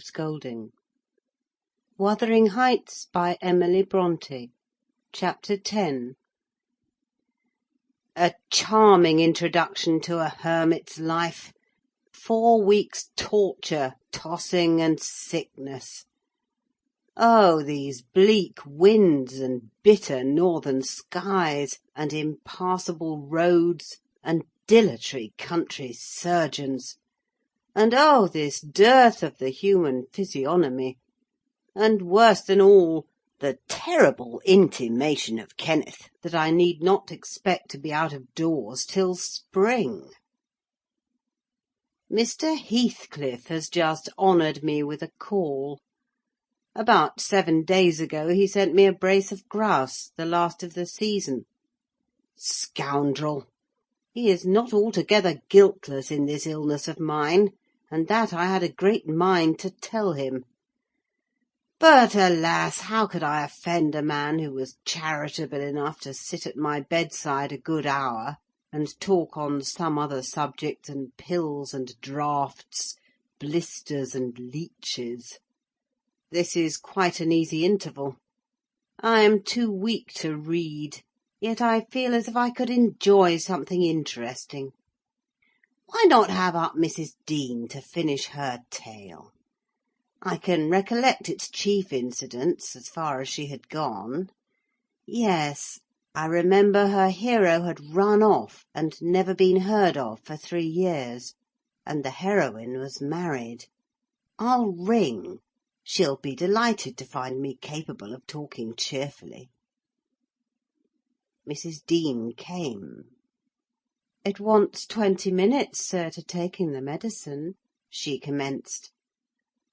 scolding. Wuthering Heights, by Emily Brontë. Chapter 10. A charming introduction to a hermit's life. 4 weeks' torture, tossing, and sickness. Oh, these bleak winds, and bitter northern skies, and impassable roads, and dilatory country surgeons! And oh, this dearth of the human physiognomy! And worse than all, the terrible intimation of Kenneth that I need not expect to be out of doors till spring. Mr. Heathcliff has just honoured me with a call. About 7 days ago he sent me a brace of grouse, the last of the season. Scoundrel! He is not altogether guiltless in this illness of mine, and that I had a great mind to tell him. But, alas, how could I offend a man who was charitable enough to sit at my bedside a good hour, and talk on some other subject than pills and draughts, blisters and leeches? This is quite an easy interval. I am too weak to read, yet I feel as if I could enjoy something interesting. Why not have up Mrs. Dean to finish her tale? I can recollect its chief incidents, as far as she had gone. Yes, I remember her hero had run off and never been heard of for 3 years, and the heroine was married. I'll ring. She'll be delighted to find me capable of talking cheerfully. Mrs. Dean came. "It wants 20 minutes, sir, to taking the medicine," she commenced.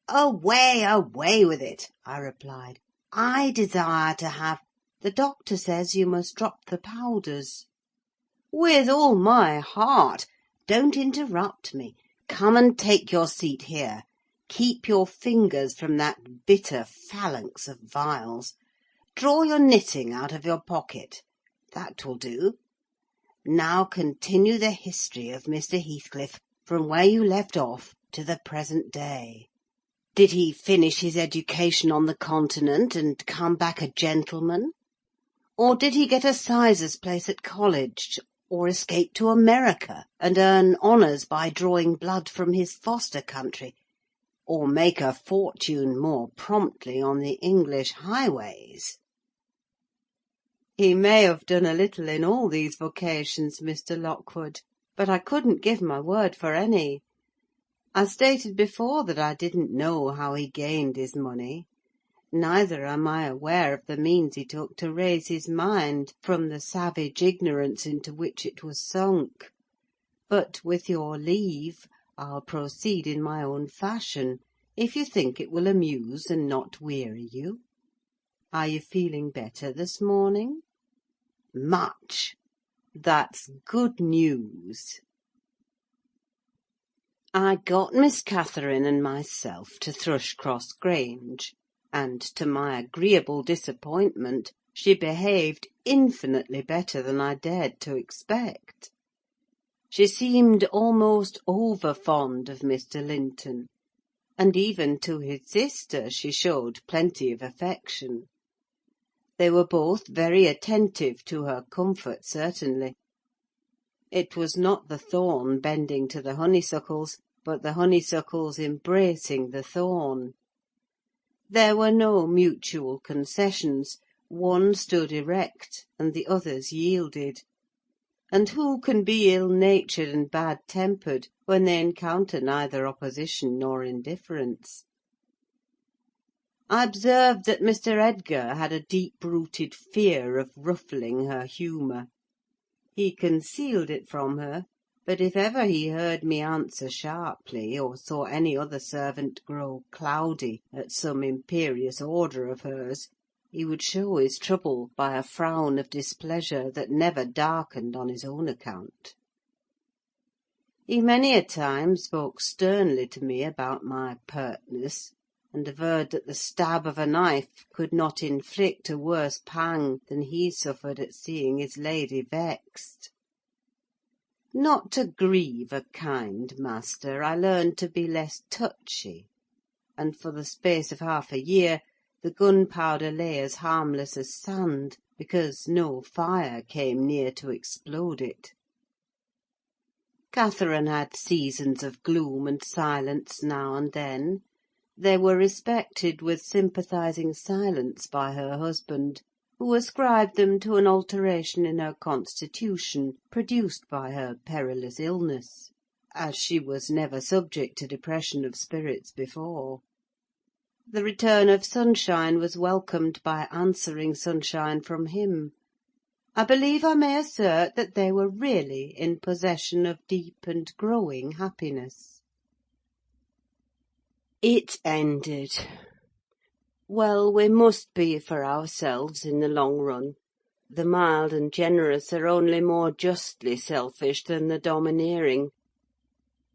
"Away, away with it!" I replied. "I desire to have—" "The doctor says you must drop the powders." "With all my heart. Don't interrupt me. Come and take your seat here. Keep your fingers from that bitter phalanx of vials. Draw your knitting out of your pocket. That will do. Now continue the history of Mr. Heathcliff, from where you left off to the present day. Did he finish his education on the Continent, and come back a gentleman? Or did he get a sizar's place at college, or escape to America, and earn honours by drawing blood from his foster country, or make a fortune more promptly on the English highways?" "He may have done a little in all these vocations, Mr. Lockwood, but I couldn't give my word for any. I stated before that I didn't know how he gained his money, neither am I aware of the means he took to raise his mind from the savage ignorance into which it was sunk. But, with your leave, I'll proceed in my own fashion, if you think it will amuse and not weary you. Are you feeling better this morning?" "Much. That's good news." I got Miss Catherine and myself to Thrushcross Grange, and, to my agreeable disappointment, she behaved infinitely better than I dared to expect. She seemed almost over-fond of Mr. Linton, and even to his sister she showed plenty of affection. They were both very attentive to her comfort, certainly. It was not the thorn bending to the honeysuckles, but the honeysuckles embracing the thorn. There were no mutual concessions: one stood erect, and the others yielded. And who can be ill-natured and bad-tempered when they encounter neither opposition nor indifference? I observed that Mr. Edgar had a deep-rooted fear of ruffling her humour. He concealed it from her, but if ever he heard me answer sharply, or saw any other servant grow cloudy at some imperious order of hers, he would show his trouble by a frown of displeasure that never darkened on his own account. He many a time spoke sternly to me about my pertness, and averred that the stab of a knife could not inflict a worse pang than he suffered at seeing his lady vexed. Not to grieve a kind master, I learned to be less touchy. and for the space of half a year the gunpowder lay as harmless as sand, because no fire came near to explode it. Catherine had seasons of gloom and silence now and then. They were respected with sympathising silence by her husband, who ascribed them to an alteration in her constitution, produced by her perilous illness, as she was never subject to depression of spirits before. The return of sunshine was welcomed by answering sunshine from him. I believe I may assert that they were really in possession of deep and growing happiness. It ended. Well, we must be for ourselves in the long run. The mild and generous are only more justly selfish than the domineering.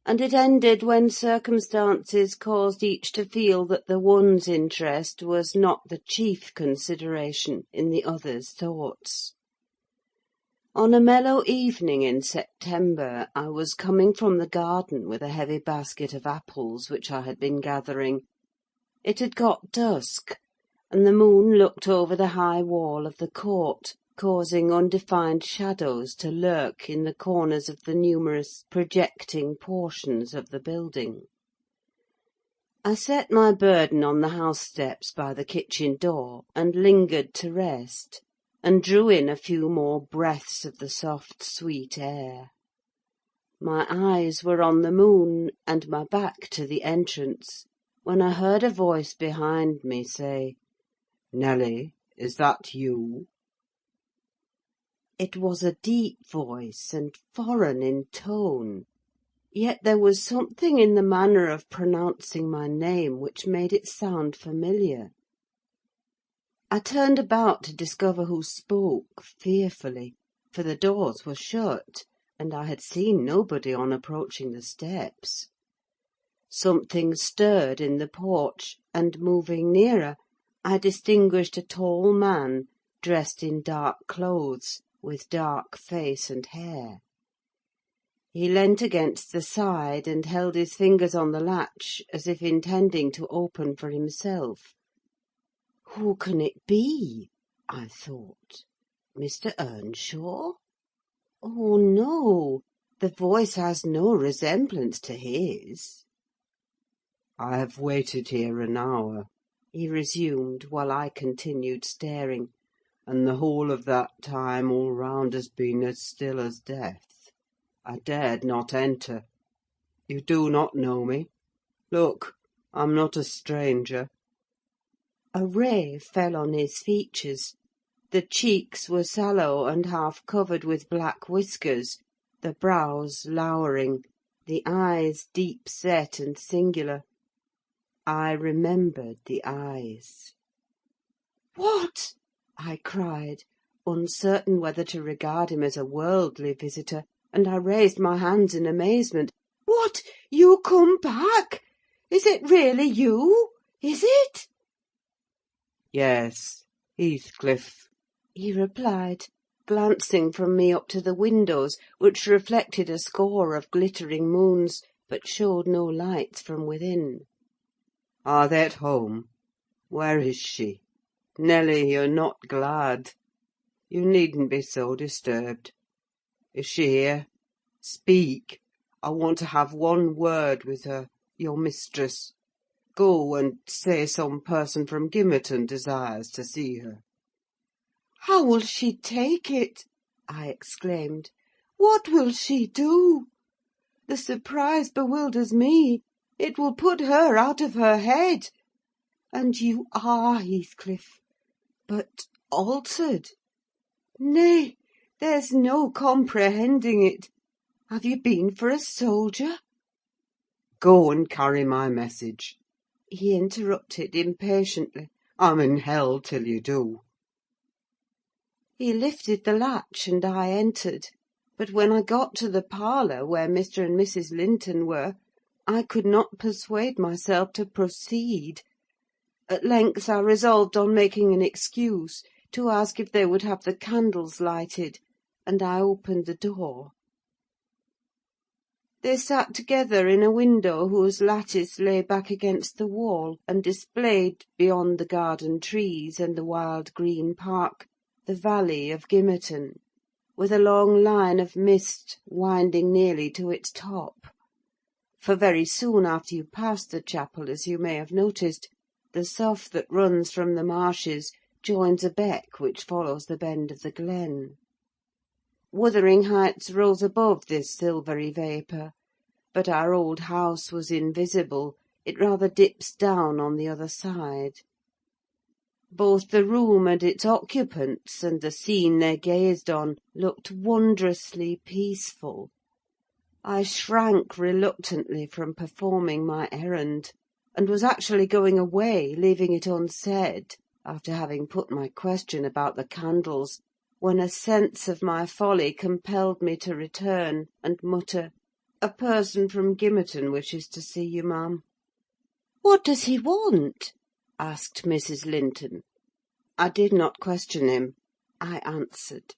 And it ended when circumstances caused each to feel that the one's interest was not the chief consideration in the other's thoughts. On a mellow evening in September, I was coming from the garden with a heavy basket of apples which I had been gathering. It had got dusk, and the moon looked over the high wall of the court, causing undefined shadows to lurk in the corners of the numerous projecting portions of the building. I set my burden on the house steps by the kitchen door, and lingered to rest, and drew in a few more breaths of the soft, sweet air. My eyes were on the moon, and my back to the entrance, when I heard a voice behind me say, "Nelly, is that you?" It was a deep voice, and foreign in tone, yet there was something in the manner of pronouncing my name which made it sound familiar. I turned about to discover who spoke, fearfully, for the doors were shut, and I had seen nobody on approaching the steps. Something stirred in the porch, and moving nearer, I distinguished a tall man, dressed in dark clothes, with dark face and hair. He leant against the side, and held his fingers on the latch, as if intending to open for himself. Who can it be? I thought. Mr. Earnshaw? Oh, no! The voice has no resemblance to his. "I have waited here an hour," he resumed, while I continued staring, "and the whole of that time all round has been as still as death. I dared not enter. You do not know me? Look, I'm not a stranger." A ray fell on his features. The cheeks were sallow and half covered with black whiskers, the brows lowering, the eyes deep set and singular. I remembered the eyes. "What?" I cried, uncertain whether to regard him as a worldly visitor, and I raised my hands in amazement. "What! You come back? Is it really you? Is it?" "Yes, Heathcliff," he replied, glancing from me up to the windows, which reflected a score of glittering moons, but showed no lights from within. "Are they at home? Where is she? Nelly, you're not glad. You needn't be so disturbed. Is she here? Speak! I want to have one word with her, your mistress. Go and say some person from Gimmerton desires to see her." "How will she take it?" I exclaimed. "What will she do? The surprise bewilders me. It will put her out of her head. And you are Heathcliff, but altered. Nay, there's no comprehending it. Have you been for a soldier?" "Go and carry my message," he interrupted impatiently. "I'm in hell till you do." He lifted the latch, and I entered; but when I got to the parlour, where Mr. and Mrs. Linton were, I could not persuade myself to proceed. At length I resolved on making an excuse, to ask if they would have the candles lighted, and I opened the door. They sat together in a window whose lattice lay back against the wall, and displayed, beyond the garden trees and the wild green park, the valley of Gimmerton, with a long line of mist winding nearly to its top; for very soon after you pass the chapel, as you may have noticed, the sough that runs from the marshes joins a beck which follows the bend of the glen. Wuthering Heights rose above this silvery vapour, but our old house was invisible: it rather dips down on the other side. Both the room and its occupants, and the scene they gazed on, looked wondrously peaceful. I shrank reluctantly from performing my errand, and was actually going away, leaving it unsaid, after having put my question about the candles, when a sense of my folly compelled me to return, and mutter, "A person from Gimmerton wishes to see you, ma'am." "What does he want?" asked Mrs. Linton. I did not question him. I answered.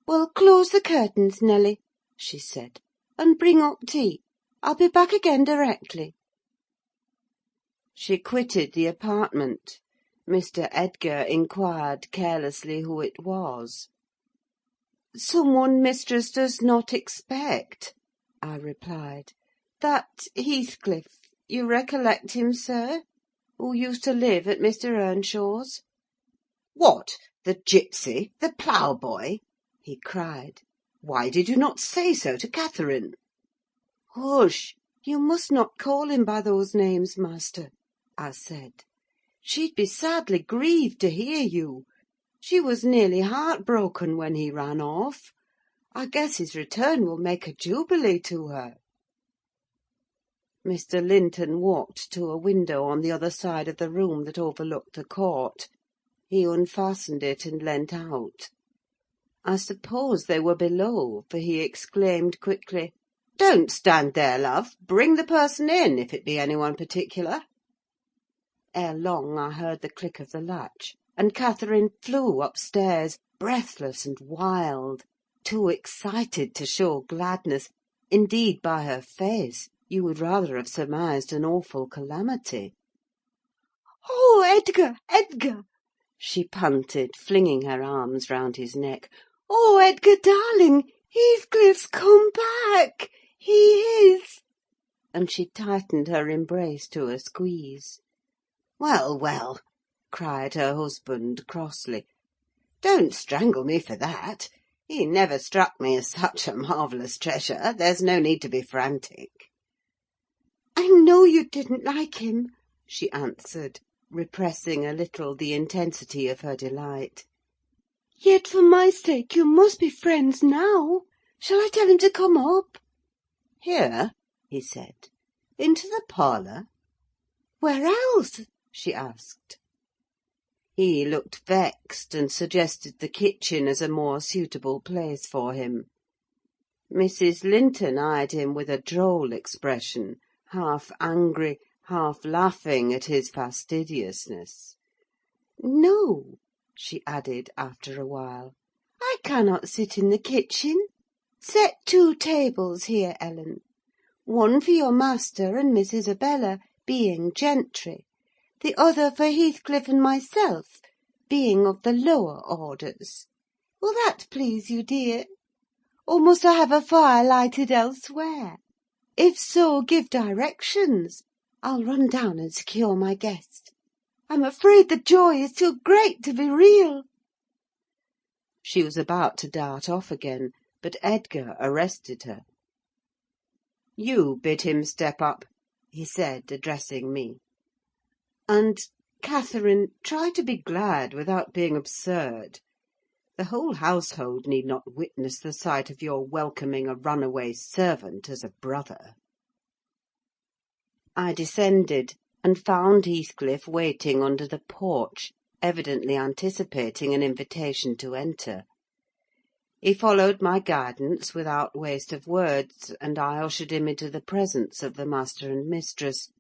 "Well, close the curtains, Nelly," she said, "and bring up tea. I'll be back again directly." She quitted the apartment. Mr. Edgar inquired carelessly who it was. "Some one mistress does not expect," I replied. "That Heathcliff, you recollect him, sir, who used to live at Mr. Earnshaw's?" "What, the gipsy, the ploughboy?" he cried. "Why did you not say so to Catherine?" "Hush! You must not call him by those names, master," I said. "She'd be sadly grieved to hear you. She was nearly heartbroken when he ran off. I guess his return will make a jubilee to her." Mr. Linton walked to a window on the other side of the room that overlooked the court. He unfastened it and leant out. I suppose they were below, for he exclaimed quickly, "Don't stand there, love! Bring the person in, if it be any one particular." Ere long I heard the click of the latch, and Catherine flew upstairs, breathless and wild, too excited to show gladness. Indeed, by her face, you would rather have surmised an awful calamity. "Oh, Edgar, Edgar!" she panted, flinging her arms round his neck. "Oh, Edgar, darling! Heathcliff's come back! He is!" And she tightened her embrace to a squeeze. "Well, well," cried her husband, crossly, "don't strangle me for that. He never struck me as such a marvellous treasure. There's no need to be frantic." "I know you didn't like him," she answered, repressing a little the intensity of her delight. "Yet for my sake you must be friends now. Shall I tell him to come up?" "Here?" he said. "Into the parlour?" "Where else?" she asked. He looked vexed, and suggested the kitchen as a more suitable place for him. Mrs. Linton eyed him with a droll expression, half angry, half laughing at his fastidiousness. "No," she added, after a while, "I cannot sit in the kitchen. Set 2 tables here, Ellen: one for your master and Miss Isabella, being gentry; the other for Heathcliff and myself, being of the lower orders. Will that please you, dear? Or must I have a fire lighted elsewhere? If so, give directions. I'll run down and secure my guest. I'm afraid the joy is too great to be real." She was about to dart off again, but Edgar arrested her. "You bid him step up," he said, addressing me. "And, Catherine, try to be glad without being absurd. The whole household need not witness the sight of your welcoming a runaway servant as a brother." I descended, and found Heathcliff waiting under the porch, evidently anticipating an invitation to enter. He followed my guidance without waste of words, and I ushered him into the presence of the master and mistress,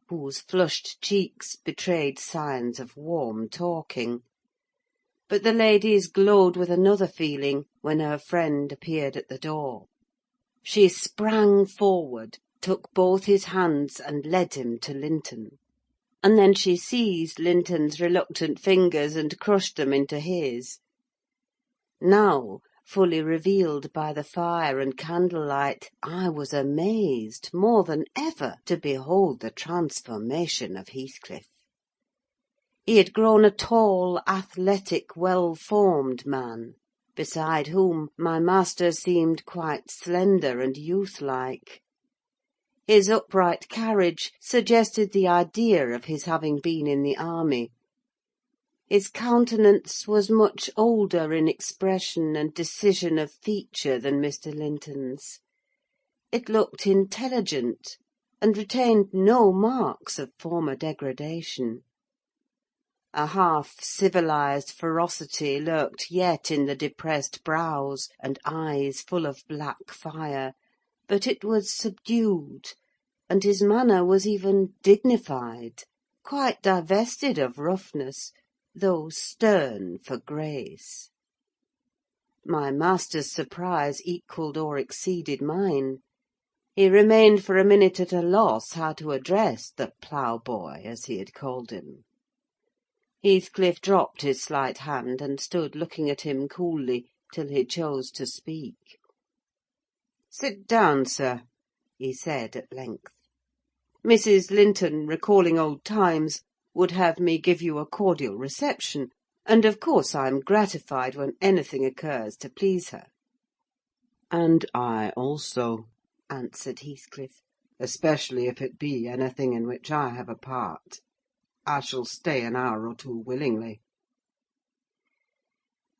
whose flushed cheeks betrayed signs of warm talking. But the lady's glowed with another feeling when her friend appeared at the door. She sprang forward, took both his hands, and led him to Linton. And then she seized Linton's reluctant fingers and crushed them into his. Now, fully revealed by the fire and candlelight, I was amazed, more than ever, to behold the transformation of Heathcliff. He had grown a tall, athletic, well-formed man, beside whom my master seemed quite slender and youth-like. His upright carriage suggested the idea of his having been in the army. His countenance was much older in expression and decision of feature than Mr. Linton's. It looked intelligent, and retained no marks of former degradation. A half-civilised ferocity lurked yet in the depressed brows and eyes full of black fire, but it was subdued, and his manner was even dignified, quite divested of roughness, though stern for grace. My master's surprise equalled or exceeded mine. He remained for a minute at a loss how to address the ploughboy, as he had called him. Heathcliff dropped his slight hand, and stood looking at him coolly, till he chose to speak. "Sit down, sir," he said at length. "Mrs. Linton, recalling old times, would have me give you a cordial reception, and of course I am gratified when anything occurs to please her." "And I also," answered Heathcliff, "especially if it be anything in which I have a part. I shall stay an hour or two willingly."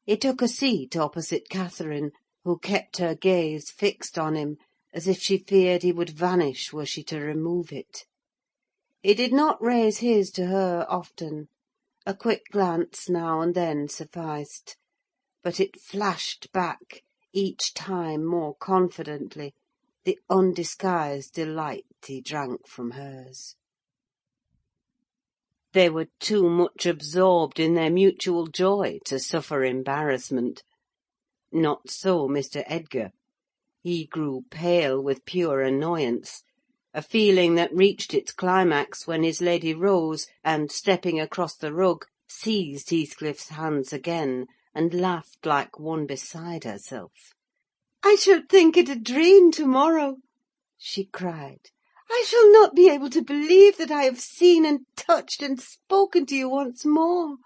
He took a seat opposite Catherine, who kept her gaze fixed on him, as if she feared he would vanish were she to remove it. He did not raise his to her often: a quick glance now and then sufficed; but it flashed back, each time more confidently, the undisguised delight he drank from hers. They were too much absorbed in their mutual joy to suffer embarrassment. Not so Mr. Edgar. He grew pale with pure annoyance, a feeling that reached its climax when his lady rose, and, stepping across the rug, seized Heathcliff's hands again, and laughed like one beside herself. "I shall think it a dream to-morrow," she cried. "I shall not be able to believe that I have seen and touched and spoken to you once more.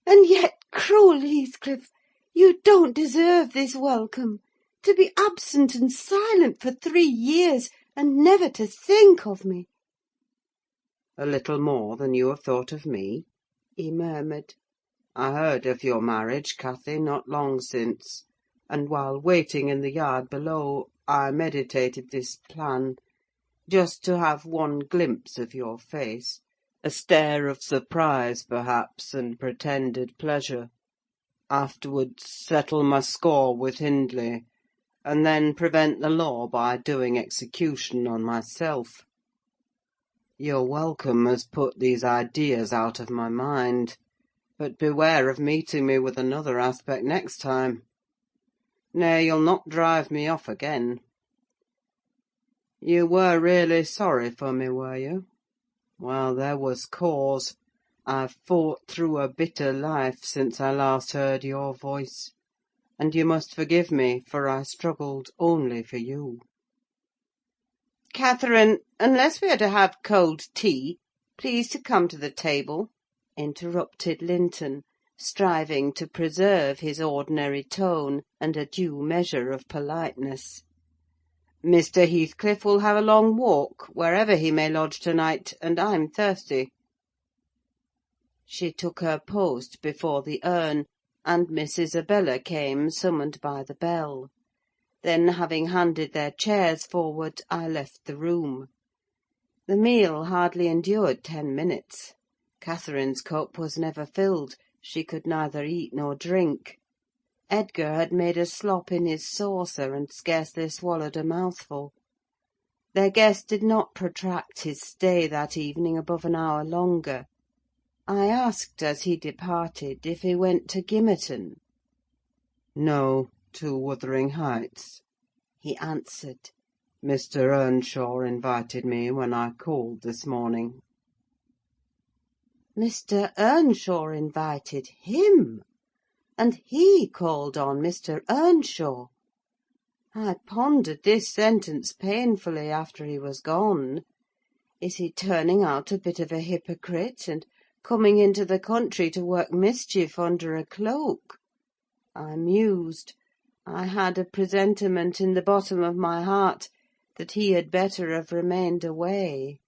And yet, cruel Heathcliff, you don't deserve this welcome. To be absent and silent for 3 years, and never to think of me!" "A little more than you have thought of me," he murmured. "I heard of your marriage, Cathy, not long since; and while waiting in the yard below, I meditated this plan, just to have one glimpse of your face: a stare of surprise, perhaps, and pretended pleasure; afterwards settle my score with Hindley, and then prevent the law by doing execution on myself. Your welcome has put these ideas out of my mind; but beware of meeting me with another aspect next time. Nay, you'll not drive me off again. You were really sorry for me, were you? Well, there was cause. I've fought through a bitter life since I last heard your voice, and you must forgive me, for I struggled only for you." "Catherine, unless we are to have cold tea, please to come to the table," interrupted Linton, striving to preserve his ordinary tone and a due measure of politeness. "Mr. Heathcliff will have a long walk, wherever he may lodge to-night, and I'm thirsty." She took her post before the urn, and Miss Isabella came, summoned by the bell. Then, having handed their chairs forward, I left the room. The meal hardly endured 10 minutes. Catherine's cup was never filled: she could neither eat nor drink. Edgar had made a slop in his saucer, and scarcely swallowed a mouthful. Their guest did not protract his stay that evening above an hour longer. I asked, as he departed, if he went to Gimmerton. "No, to Wuthering Heights," he answered. Mr. Earnshaw invited me when I called this morning. Mr. Earnshaw invited him, and he called on Mr. Earnshaw. I pondered this sentence painfully after he was gone. Is he turning out a bit of a hypocrite, and coming into the country to work mischief under a cloak? I mused. I had a presentiment in the bottom of my heart that he had better have remained away.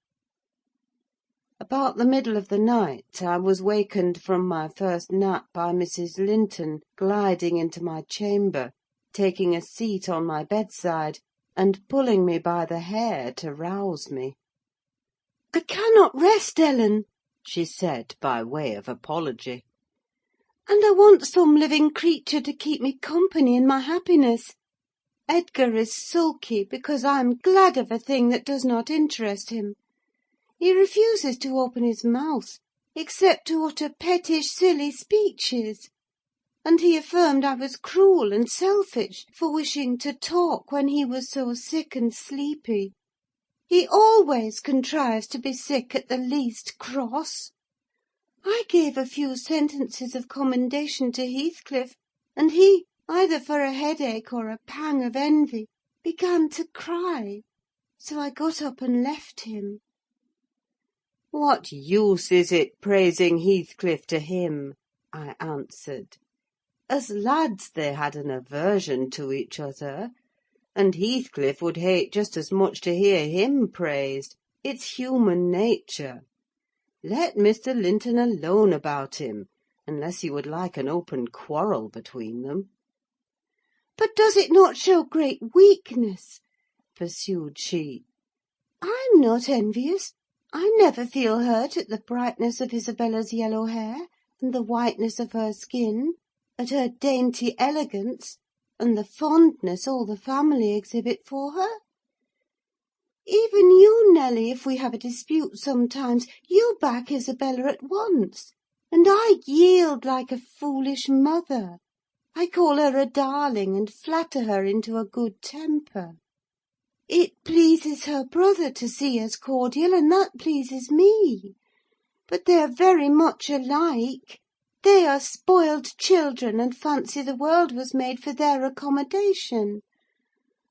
About the middle of the night, I was wakened from my first nap by Mrs. Linton gliding into my chamber, taking a seat on my bedside, and pulling me by the hair to rouse me. "I cannot rest, Ellen," she said, by way of apology, "and I want some living creature to keep me company in my happiness. Edgar is sulky because I am glad of a thing that does not interest him. He refuses to open his mouth, except to utter pettish, silly speeches; and he affirmed I was cruel and selfish for wishing to talk when he was so sick and sleepy. He always contrives to be sick at the least cross. I gave a few sentences of commendation to Heathcliff, and he, either for a headache or a pang of envy, began to cry; so I got up and left him." "What use is it praising Heathcliff to him?" I answered. "As lads they had an aversion to each other, and Heathcliff would hate just as much to hear him praised. It's human nature. Let Mr. Linton alone about him, unless you would like an open quarrel between them." "But does it not show great weakness?" pursued she. "I'm not envious. I never feel hurt at the brightness of Isabella's yellow hair, and the whiteness of her skin, at her dainty elegance, and the fondness all the family exhibit for her. Even you, Nelly, if we have a dispute sometimes, you back Isabella at once, and I yield like a foolish mother. I call her a darling, and flatter her into a good temper. It pleases her brother to see us cordial, and that pleases me. But they are very much alike. They are spoiled children, and fancy the world was made for their accommodation.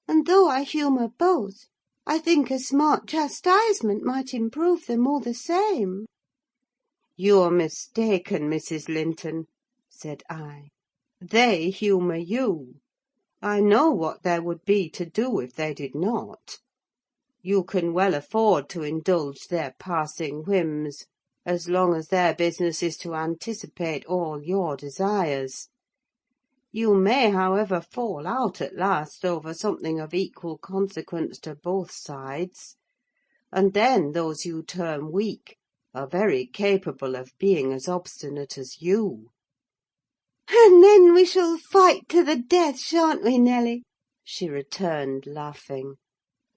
And though I humour both, I think a smart chastisement might improve them all the same." "You're mistaken, Mrs. Linton," said I. "They humour you. I know what there would be to do if they did not. You can well afford to indulge their passing whims, as long as their business is to anticipate all your desires. You may, however, fall out at last over something of equal consequence to both sides, and then those you term weak are very capable of being as obstinate as you." "And then we shall fight to the death, shan't we, Nelly?" she returned, laughing.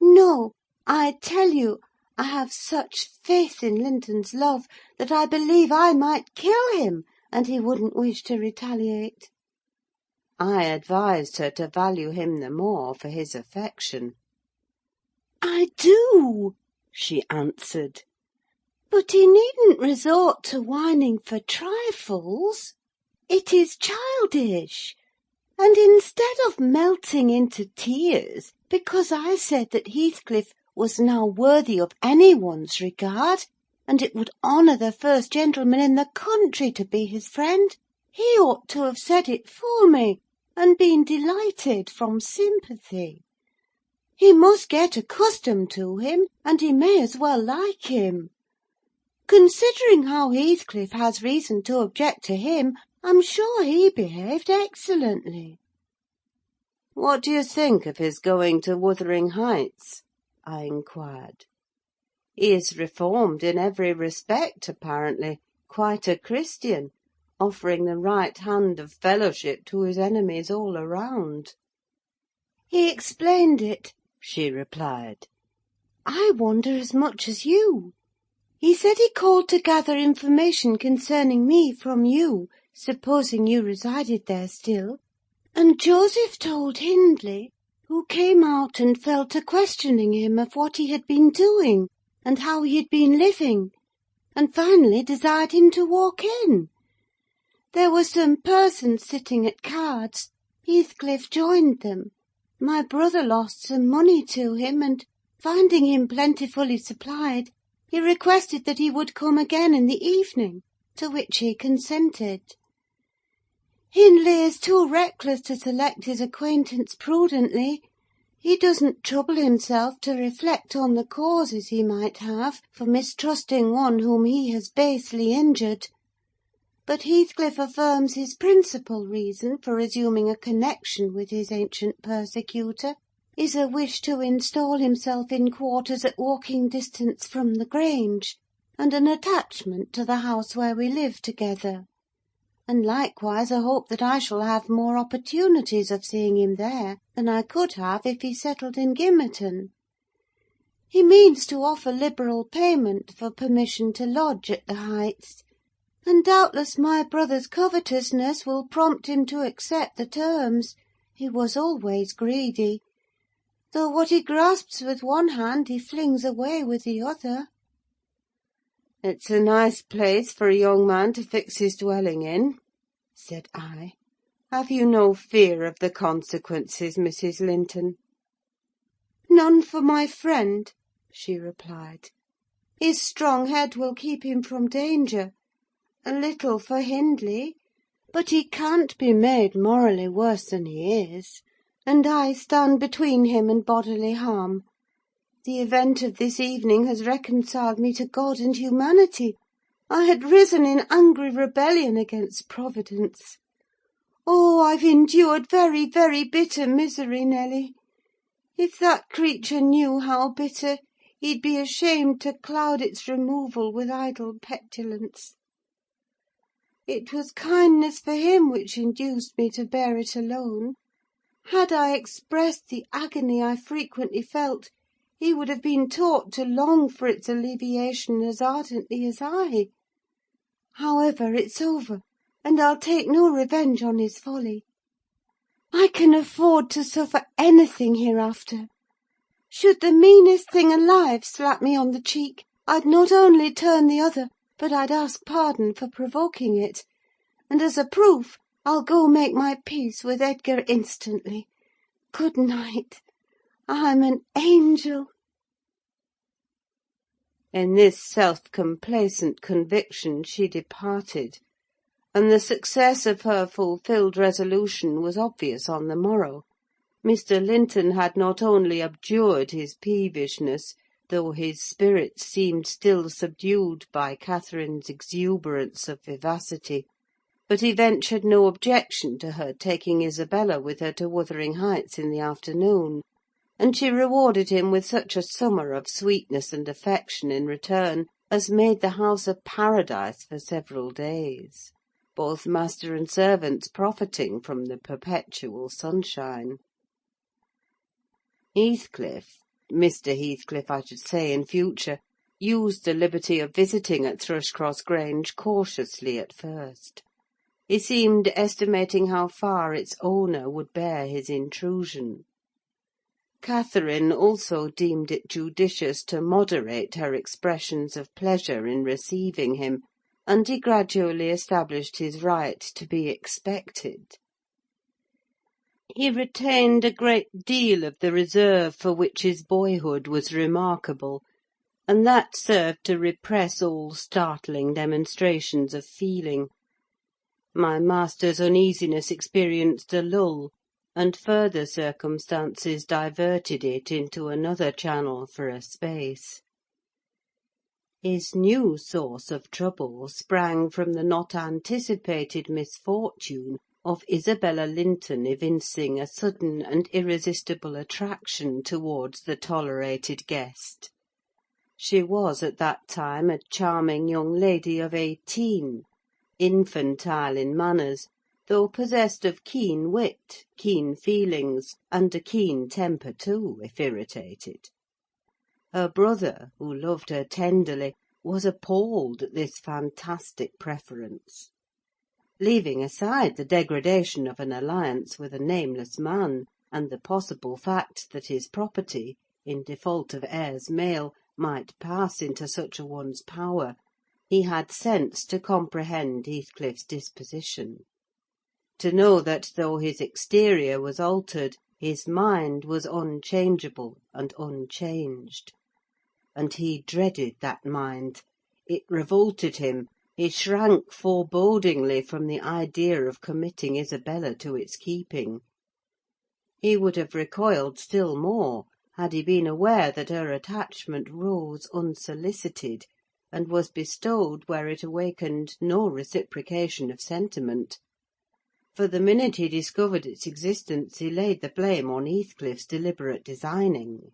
"No, I tell you, I have such faith in Linton's love that I believe I might kill him, and he wouldn't wish to retaliate." I advised her to value him the more for his affection. "I do," she answered. "But he needn't resort to whining for trifles. It is childish; and instead of melting into tears because I said that Heathcliff was now worthy of anyone's regard, and it would honour the first gentleman in the country to be his friend, he ought to have said it for me, and been delighted from sympathy. He must get accustomed to him, and he may as well like him. Considering how Heathcliff has reason to object to him, I'm sure he behaved excellently." "What do you think of his going to Wuthering Heights?" I inquired. "He is reformed in every respect, apparently: quite a Christian, offering the right hand of fellowship to his enemies all around." "He explained it," she replied. "I wonder as much as you. He said he called to gather information concerning me from you, supposing you resided there still; and Joseph told Hindley who came out and fell to questioning him of what he had been doing, and how he had been living, and finally desired him to walk in. There were some persons sitting at cards. Heathcliff joined them. My brother lost some money to him, and, finding him plentifully supplied, he requested that he would come again in the evening, to which he consented. Hindley is too reckless to select his acquaintance prudently. He doesn't trouble himself to reflect on the causes he might have for mistrusting one whom he has basely injured. But Heathcliff affirms his principal reason for resuming a connection with his ancient persecutor is a wish to install himself in quarters at walking distance from the Grange, and an attachment to the house where we live together; and likewise a hope that I shall have more opportunities of seeing him there than I could have if he settled in Gimmerton. He means to offer liberal payment for permission to lodge at the Heights, and doubtless my brother's covetousness will prompt him to accept the terms. He was always greedy, though what he grasps with one hand he flings away with the other. "It's a nice place for a young man to fix his dwelling in," said I. "Have you no fear of the consequences, Mrs. Linton?" "None for my friend," she replied. "His strong head will keep him from danger. A little for Hindley, but he can't be made morally worse than he is, and I stand between him and bodily harm. The event of this evening has reconciled me to God and humanity. I had risen in angry rebellion against Providence. Oh, I've endured very, very bitter misery, Nelly. If that creature knew how bitter, he'd be ashamed to cloud its removal with idle petulance. It was kindness for him which induced me to bear it alone. Had I expressed the agony I frequently felt, he would have been taught to long for its alleviation as ardently as I. However, it's over, and I'll take no revenge on his folly. I can afford to suffer anything hereafter. Should the meanest thing alive slap me on the cheek, I'd not only turn the other, but I'd ask pardon for provoking it; and as a proof, I'll go make my peace with Edgar instantly. Good night. I'm an angel." In this self-complacent conviction she departed, and the success of her fulfilled resolution was obvious on the morrow. Mr. Linton had not only abjured his peevishness, though his spirits seemed still subdued by Catherine's exuberance of vivacity, but he ventured no objection to her taking Isabella with her to Wuthering Heights in the afternoon, and she rewarded him with such a summer of sweetness and affection in return as made the house a paradise for several days, both master and servants profiting from the perpetual sunshine. Mr. Heathcliff, I should say in future, used the liberty of visiting at Thrushcross Grange cautiously at first. He seemed estimating how far its owner would bear his intrusion. Catherine also deemed it judicious to moderate her expressions of pleasure in receiving him, and he gradually established his right to be expected. He retained a great deal of the reserve for which his boyhood was remarkable, and that served to repress all startling demonstrations of feeling. My master's uneasiness experienced a lull, and further circumstances diverted it into another channel for a space. His new source of trouble sprang from the not anticipated misfortune of Isabella Linton evincing a sudden and irresistible attraction towards the tolerated guest. She was at that time a charming young lady of 18, infantile in manners, though possessed of keen wit, keen feelings, and a keen temper too, if irritated. Her brother, who loved her tenderly, was appalled at this fantastic preference. Leaving aside the degradation of an alliance with a nameless man, and the possible fact that his property, in default of heirs male, might pass into such a one's power, he had sense to comprehend Heathcliff's disposition; to know that though his exterior was altered, his mind was unchangeable and unchanged. And he dreaded that mind: it revolted him; he shrank forebodingly from the idea of committing Isabella to its keeping. He would have recoiled still more had he been aware that her attachment rose unsolicited, and was bestowed where it awakened no reciprocation of sentiment; for the minute he discovered its existence he laid the blame on Heathcliff's deliberate designing.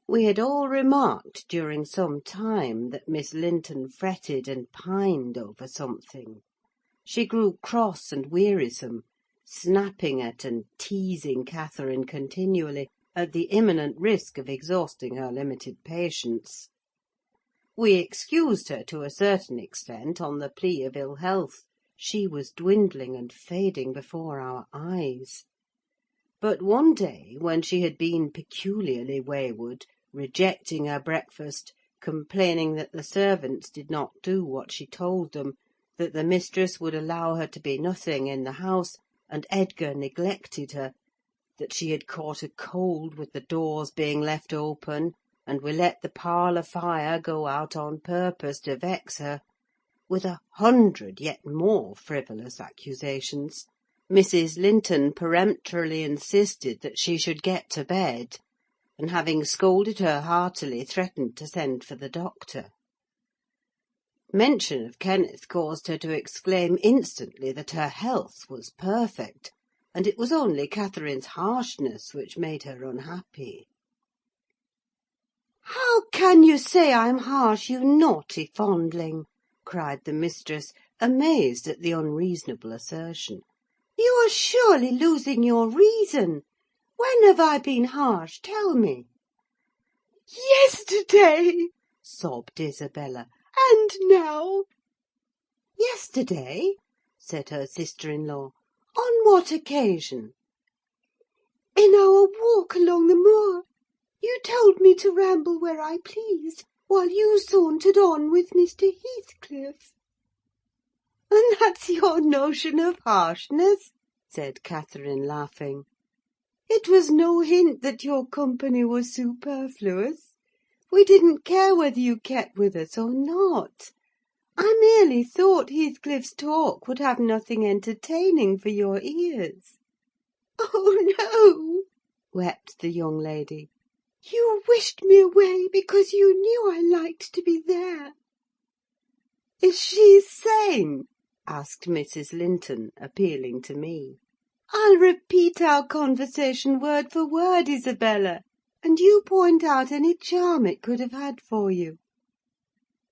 We had all remarked during some time that Miss Linton fretted and pined over something. She grew cross and wearisome, snapping at and teasing Catherine continually, at the imminent risk of exhausting her limited patience. We excused her to a certain extent on the plea of ill health: she was dwindling and fading before our eyes. But one day, when she had been peculiarly wayward, rejecting her breakfast, complaining that the servants did not do what she told them, that the mistress would allow her to be nothing in the house, and Edgar neglected her, that she had caught a cold with the doors being left open, and we let the parlour fire go out on purpose to vex her, with 100 yet more frivolous accusations, Mrs. Linton peremptorily insisted that she should get to bed, and having scolded her heartily, threatened to send for the doctor. Mention of Kenneth caused her to exclaim instantly that her health was perfect, and it was only Catherine's harshness which made her unhappy. "How can you say I'm harsh, you naughty fondling?" cried the mistress, amazed at the unreasonable assertion. "You are surely losing your reason. When have I been harsh? Tell me." "Yesterday," sobbed Isabella, "and now." "Yesterday?" said her sister-in-law. "On what occasion?" "In our walk along the moor. You told me to ramble where I pleased, while you sauntered on with Mr. Heathcliff." "And that's your notion of harshness?" said Catherine, laughing. "It was no hint that your company was superfluous. We didn't care whether you kept with us or not. I merely thought Heathcliff's talk would have nothing entertaining for your ears." "Oh, no!" wept the young lady. "You wished me away because you knew I liked to be there." "Is she sane?" asked Mrs. Linton, appealing to me. "I'll repeat our conversation word for word, Isabella, and you point out any charm it could have had for you."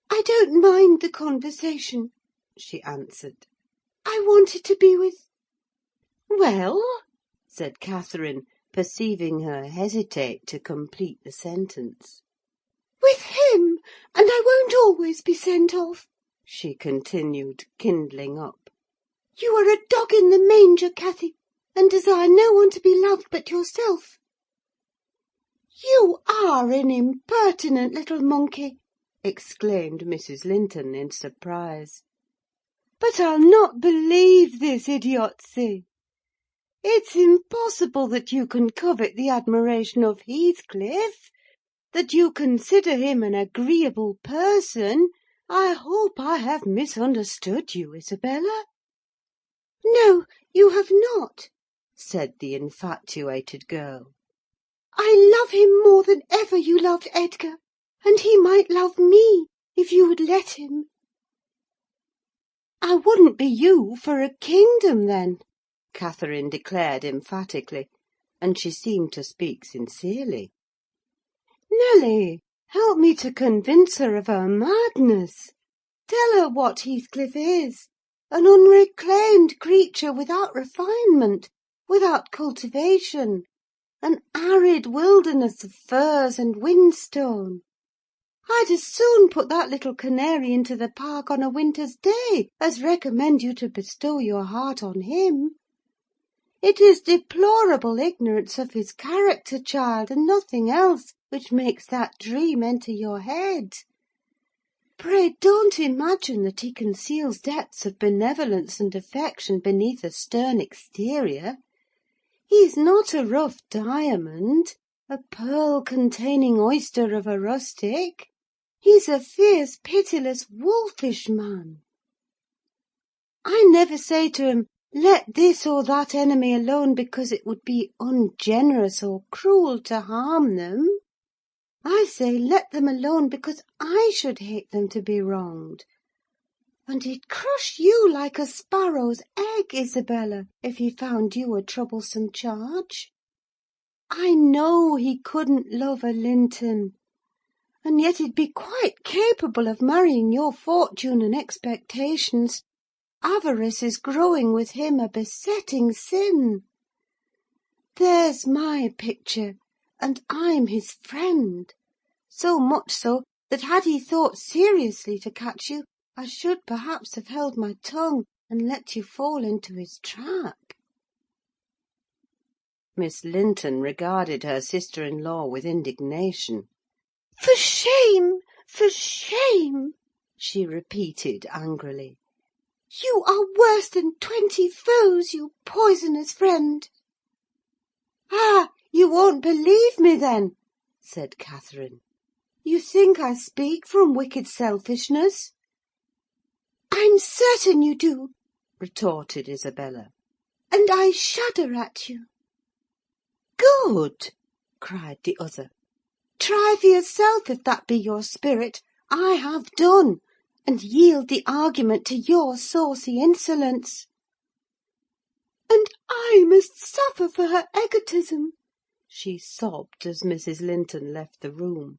"I don't mind the conversation," she answered. "I wanted to be with—" "Well?" said Catherine, perceiving her hesitate to complete the sentence. "With him, and I won't always be sent off," she continued, kindling up. "You are a dog in the manger, Cathy, and desire no one to be loved but yourself." "You are an impertinent little monkey!" exclaimed Mrs. Linton, in surprise. "But I'll not believe this idiocy. It's impossible that you can covet the admiration of Heathcliff, that you consider him an agreeable person. I hope I have misunderstood you, Isabella." "No, you have not," said the infatuated girl. "I love him more than ever you loved Edgar, and he might love me, if you would let him." "I wouldn't be you for a kingdom, then," Catherine declared emphatically, and she seemed to speak sincerely. "Nelly, help me to convince her of her madness. Tell her what Heathcliff is: an unreclaimed creature without refinement, without cultivation, an arid wilderness of furze and whinstone. I'd as soon put that little canary into the park on a winter's day as recommend you to bestow your heart on him. It is deplorable ignorance of his character, child, and nothing else, which makes that dream enter your head. Pray don't imagine that he conceals depths of benevolence and affection beneath a stern exterior. He's not a rough diamond, a pearl-containing oyster of a rustic. He's a fierce, pitiless, wolfish man. I never say to him, let this or that enemy alone because it would be ungenerous or cruel to harm them. I say, let them alone because I should hate them to be wronged. And he'd crush you like a sparrow's egg, Isabella, if he found you a troublesome charge. I know he couldn't love a Linton, and yet he'd be quite capable of marrying your fortune and expectations. Avarice is growing with him a besetting sin. There's my picture, and I'm his friend, so much so that had he thought seriously to catch you, I should perhaps have held my tongue and let you fall into his trap. Miss Linton regarded her sister-in-law with indignation. For shame! For shame! She repeated angrily. You are worse than 20 foes, you poisonous friend. Ah, you won't believe me then, said Catherine. You think I speak from wicked selfishness? I'm certain you do, retorted Isabella, and I shudder at you. Good, cried the other. Try for yourself if that be your spirit. I have done, and yield the argument to your saucy insolence. And I must suffer for her egotism, she sobbed as Mrs. Linton left the room.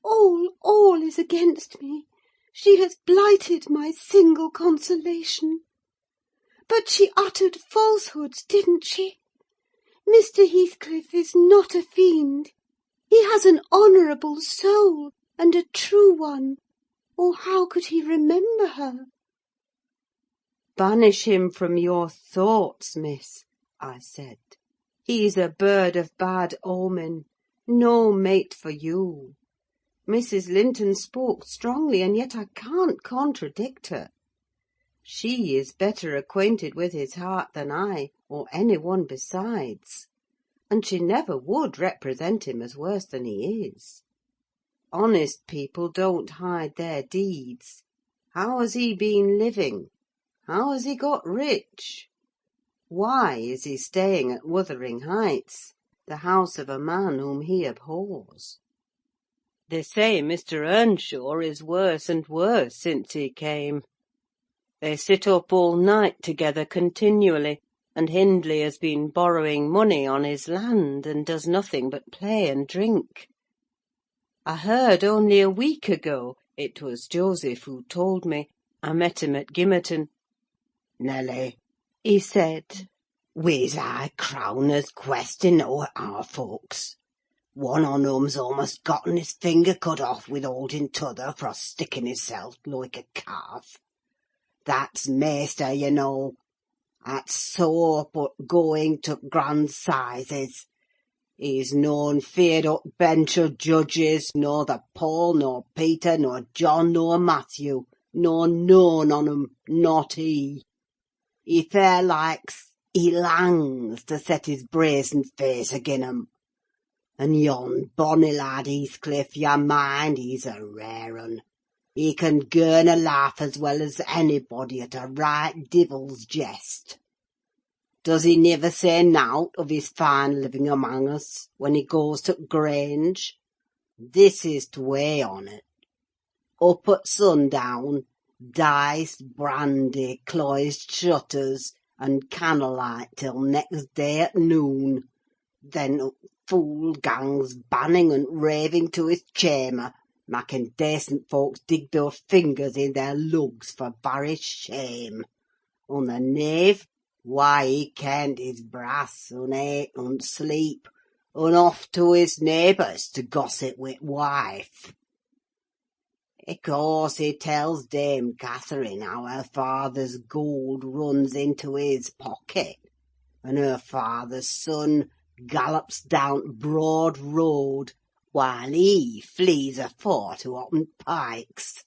All is against me. She has blighted my single consolation. But she uttered falsehoods, didn't she? Mr. Heathcliff is not a fiend. He has an honourable soul, and a true one, or how could he remember her? Banish him from your thoughts, miss, I said. He's a bird of bad omen, no mate for you. Mrs. Linton spoke strongly, and yet I can't contradict her. She is better acquainted with his heart than I, or any one besides, and she never would represent him as worse than he is. Honest people don't hide their deeds. How has he been living? How has he got rich? Why is he staying at Wuthering Heights, the house of a man whom he abhors? They say Mr. Earnshaw is worse and worse since he came. They sit up all night together continually, and Hindley has been borrowing money on his land, and does nothing but play and drink. I heard only a week ago, it was Joseph who told me, I met him at Gimmerton. Nelly, he said, we's high crowners questing know our folks. One on 'em's almost gotten his finger cut off with holding t'other for sticking hisself like a calf. That's maister, you know. That's so but going to grand sizes. He's noan feared up bench o' judges, nor the Paul, nor Peter, nor John, nor Matthew, nor none on 'em, not he. He fair likes, he langs to set his brazen face agin 'em. And yon bonny lad Heathcliff, you mind, he's a rare un. He can girn a laugh as well as anybody at a right divil's jest. Does he niver say nowt of his fine living among us, when he goes to t' Grange? This is t' way on it. Up at sundown, dice, brandy, closed shutters, and candlelight till next day at noon. Then t' fool gangs banning and raving to his chamber, making dacent folks dig their fingers in their lugs for very shame. And the knave, why, he kent his brass, and ate, and sleep, and off to his neighbours to gossip with wife. Of course he tells Dame Catherine how her father's gold runs into his pocket, and her father's son gallops down Broad Road, while he flees afore to open Pikes.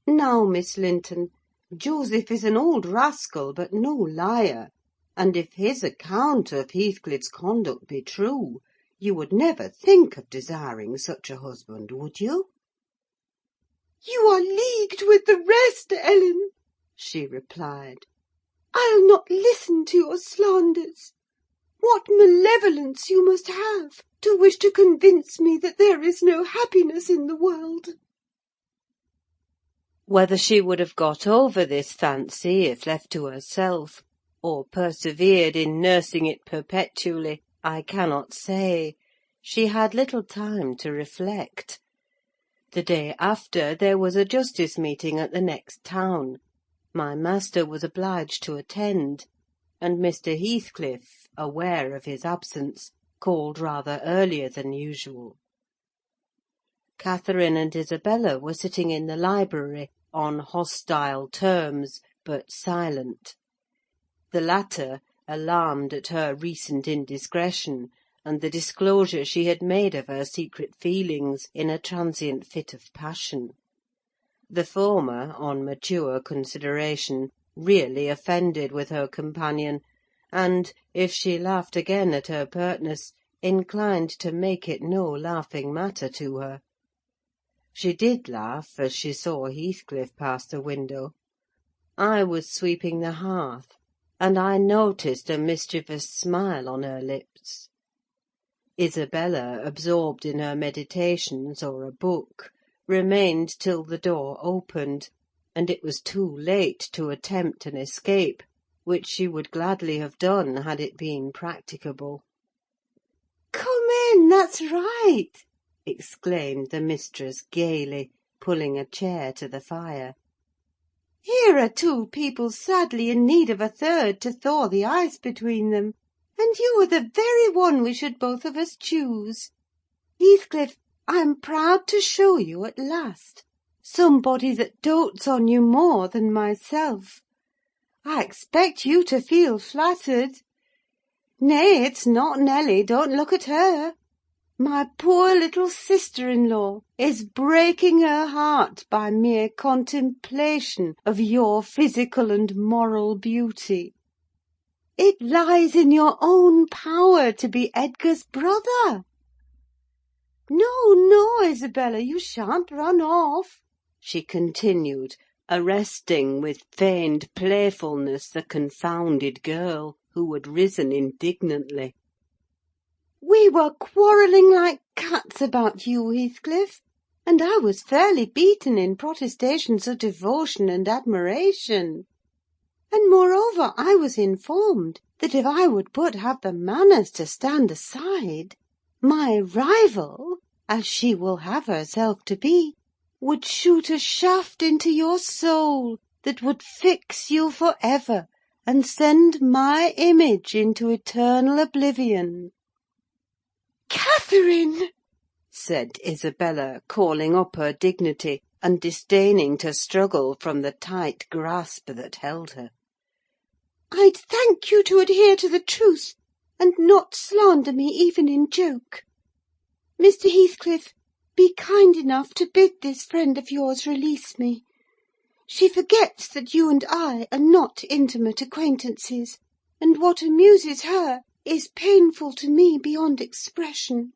Now, Miss Linton, Joseph is an old rascal, but no liar; and if his account of Heathcliff's conduct be true, you would never think of desiring such a husband, would you? You are leagued with the rest, Ellen, she replied. I'll not listen to your slanders. What malevolence you must have to wish to convince me that there is no happiness in the world! Whether she would have got over this fancy if left to herself, or persevered in nursing it perpetually, I cannot say. She had little time to reflect. The day after, there was a justice meeting at the next town. My master was obliged to attend, and Mr. Heathcliff, aware of his absence, called rather earlier than usual. Catherine and Isabella were sitting in the library, on hostile terms, but silent. The latter, alarmed at her recent indiscretion, and the disclosure she had made of her secret feelings in a transient fit of passion. The former, on mature consideration, really offended with her companion, and, if she laughed again at her pertness, inclined to make it no laughing matter to her. She did laugh as she saw Heathcliff pass the window. I was sweeping the hearth, and I noticed a mischievous smile on her lips. Isabella, absorbed in her meditations or a book, remained till the door opened, and it was too late to attempt an escape, which she would gladly have done had it been practicable. Come in, that's right! exclaimed the mistress gaily, pulling a chair to the fire. Here are two people sadly in need of a third to thaw the ice between them, and you are the very one we should both of us choose. Heathcliff, I am proud to show you at last somebody that dotes on you more than myself. I expect you to feel flattered. Nay, it's not Nelly, don't look at her. My poor little sister-in-law is breaking her heart by mere contemplation of your physical and moral beauty. It lies in your own power to be Edgar's brother. No, no, Isabella, you shan't run off, she continued, arresting with feigned playfulness the confounded girl, who had risen indignantly. We were quarrelling like cats about you, Heathcliff, and I was fairly beaten in protestations of devotion and admiration. And moreover, I was informed that if I would but have the manners to stand aside, my rival, as she will have herself to be, would shoot a shaft into your soul that would fix you for ever, and send my image into eternal oblivion. Catherine! said Isabella, calling up her dignity, and disdaining to struggle from the tight grasp that held her. I'd thank you to adhere to the truth, and not slander me even in joke. Mr. Heathcliff, be kind enough to bid this friend of yours release me. She forgets that you and I are not intimate acquaintances, and what amuses her is painful to me beyond expression.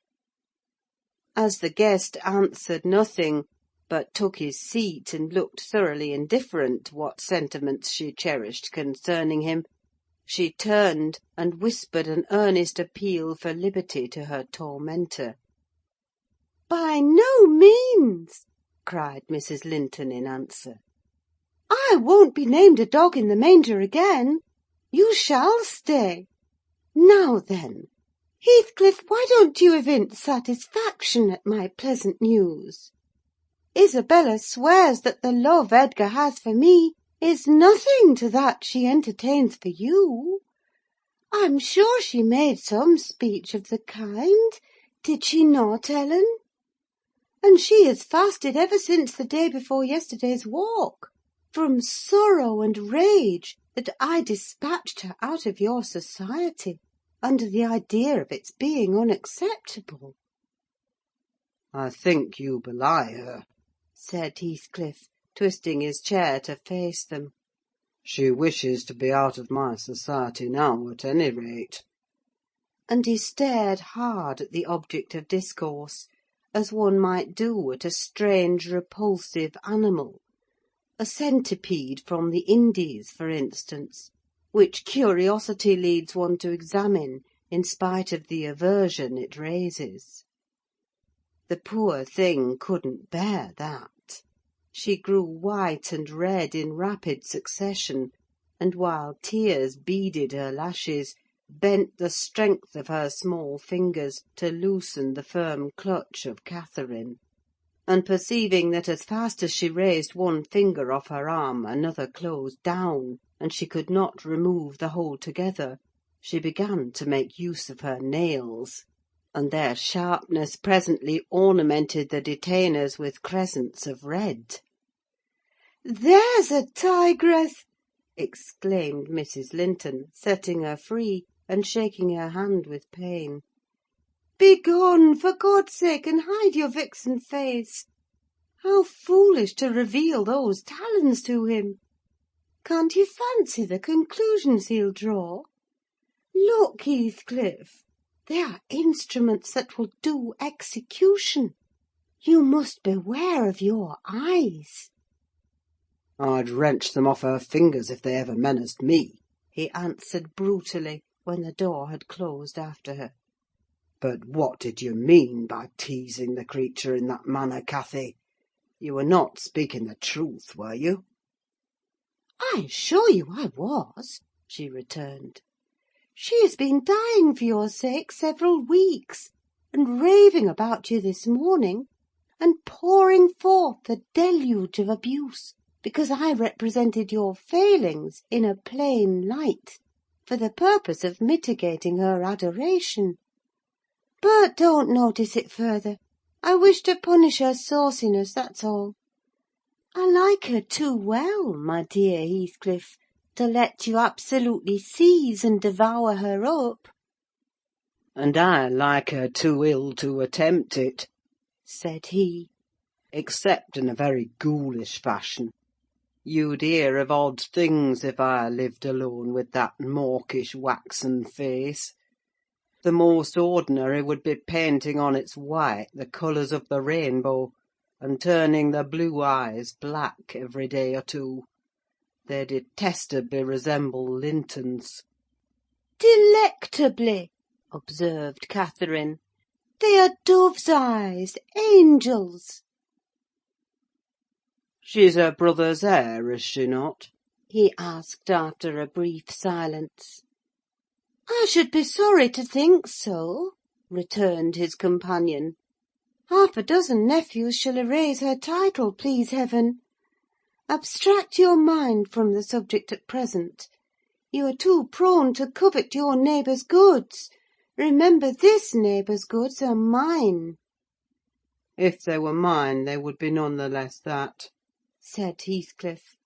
As the guest answered nothing, but took his seat and looked thoroughly indifferent what sentiments she cherished concerning him, she turned and whispered an earnest appeal for liberty to her tormentor. By no means, cried Mrs. Linton in answer. I won't be named a dog in the manger again. You shall stay. Now then, Heathcliff, why don't you evince satisfaction at my pleasant news? Isabella swears that the love Edgar has for me is nothing to that she entertains for you. I'm sure she made some speech of the kind, did she not, Ellen? And she has fasted ever since the day before yesterday's walk, from sorrow and rage that I dispatched her out of your society, under the idea of its being unacceptable." "I think you belie her," said Heathcliff, twisting his chair to face them. "She wishes to be out of my society now, at any rate." And he stared hard at the object of discourse, as one might do at a strange, repulsive animal: a centipede from the Indies, for instance, which curiosity leads one to examine in spite of the aversion it raises. The poor thing couldn't bear that. She grew white and red in rapid succession, and while tears beaded her lashes, bent the strength of her small fingers to loosen the firm clutch of Catherine; and perceiving that as fast as she raised one finger off her arm another closed down, and she could not remove the whole together, she began to make use of her nails, and their sharpness presently ornamented the detainers with crescents of red. "There's a tigress!" exclaimed Mrs. Linton, setting her free, and shaking her hand with pain. "Begone, for God's sake, and hide your vixen face! How foolish to reveal those talons to him! Can't you fancy the conclusions he'll draw? Look, Heathcliff! They are instruments that will do execution. You must beware of your eyes." "I'd wrench them off her fingers if they ever menaced me," he answered brutally, when the door had closed after her. "But what did you mean by teasing the creature in that manner, Cathy? You were not speaking the truth, were you?" "I assure you I was," she returned. "She has been dying for your sake several weeks, and raving about you this morning, and pouring forth a deluge of abuse, because I represented your failings in a plain light, for the purpose of mitigating her adoration. But don't notice it further. I wish to punish her sauciness, that's all. I like her too well, my dear Heathcliff, to let you absolutely seize and devour her up." "And I like her too ill to attempt it," said he, "except in a very ghoulish fashion. You'd hear of odd things if I lived alone with that mawkish waxen face. The most ordinary would be painting on its white the colours of the rainbow, and turning the blue eyes black every day or two. They detestably resemble Linton's." "Delectably," observed Catherine. "They are dove's eyes, angels." "She's her brother's heir, is she not?" he asked, after a brief silence. "I should be sorry to think so," returned his companion. "Half a dozen nephews shall erase her title, please heaven. Abstract your mind from the subject at present. You are too prone to covet your neighbour's goods. Remember, this neighbour's goods are mine." "If they were mine, they would be none the less that," said Heathcliff.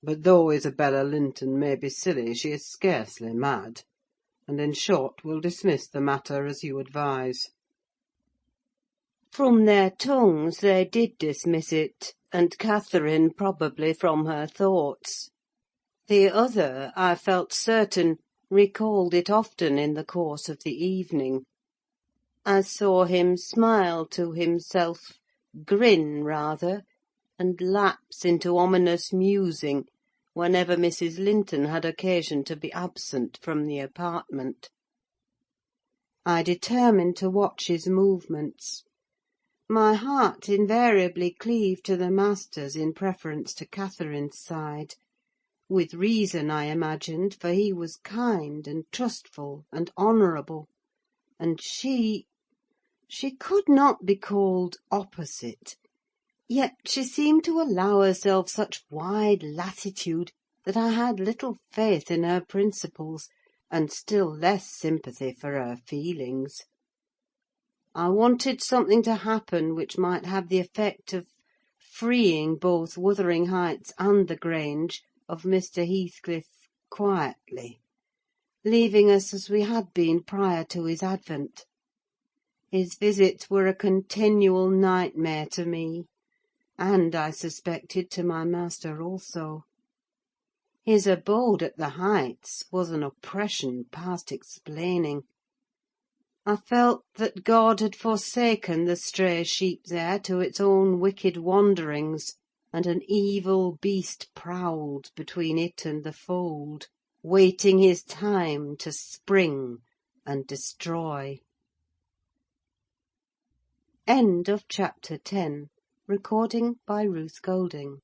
"But though Isabella Linton may be silly, she is scarcely mad; and, in short, we'll dismiss the matter as you advise." From their tongues they did dismiss it, and Catherine probably from her thoughts. The other, I felt certain, recalled it often in the course of the evening. I saw him smile to himself, grin rather, and lapse into ominous musing whenever Mrs. Linton had occasion to be absent from the apartment. I determined to watch his movements. My heart invariably cleaved to the master's in preference to Catherine's side; with reason, I imagined, for he was kind and trustful and honourable, and she could not be called opposite. Yet she seemed to allow herself such wide latitude that I had little faith in her principles, and still less sympathy for her feelings. I wanted something to happen which might have the effect of freeing both Wuthering Heights and the Grange of Mr. Heathcliff quietly, leaving us as we had been prior to his advent. His visits were a continual nightmare to me, and, I suspected, to my master also. His abode at the Heights was an oppression past explaining. I felt that God had forsaken the stray sheep there to its own wicked wanderings, and an evil beast prowled between it and the fold, waiting his time to spring and destroy. End of chapter 10. Recording by Ruth Golding.